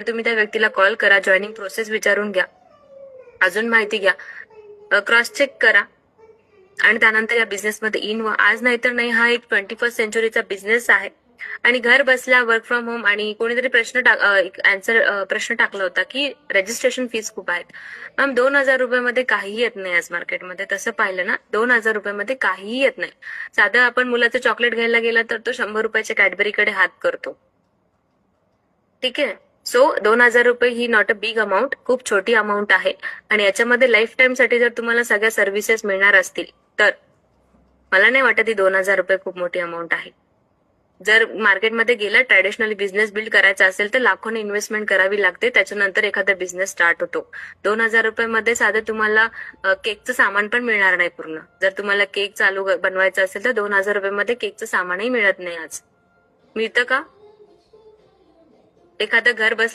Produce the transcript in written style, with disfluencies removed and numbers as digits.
तुम्ही त्या व्यक्तीला कॉल करा, जॉईनिंग प्रोसेस विचारून घ्या, अजून माहिती घ्या, क्रॉस चेक करा आणि त्यानंतर या बिझनेसमध्ये इन व्हा. आज नाहीतर नाही, हा एक 21st सेंचुरीचा बिझनेस आहे आणि घर बसल्या वर्क फ्रॉम होम. आणि कोणीतरी प्रश्न टाकला होता की रजिस्ट्रेशन फीस खूप आहेत. मॅम 2,000 रुपयामध्ये काहीही येत नाही आज मार्केटमध्ये. तसं पाहिलं ना, 2,000 रुपयामध्ये काहीही येत नाही. साधं आपण मुलाचं चॉकलेट घ्यायला गेला तर तो 100 रुपयाच्या कॅडबरीकडे हात करतो. ठीक आहे. सो 2,000 रुपये ही नॉट अ बिग अमाऊंट, खूप छोटी अमाऊंट आहे. आणि याच्यामध्ये लाईफ टाइम साठी जर तुम्हाला सगळ्या सर्व्हिसेस मिळणार असतील तर मला नाही वाटत ही 2,000 रुपये खूप मोठी अमाऊंट आहे. जर मार्केटमध्ये गेला, ट्रॅडिशनली बिझनेस बिल्ड करायचा असेल तर लाखोंनी इन्व्हेस्टमेंट करावी लागते, त्याच्यानंतर एखादा बिझनेस स्टार्ट होतो. 2,000 रुपयामध्ये साधं तुम्हाला केकचं सामान पण मिळणार नाही पूर्ण. जर तुम्हाला केक बनवायचा असेल तर 2,000 रुपयामध्ये केकचं सामानही मिळत नाही आज. मिळतं का? एखादं घर बसल्या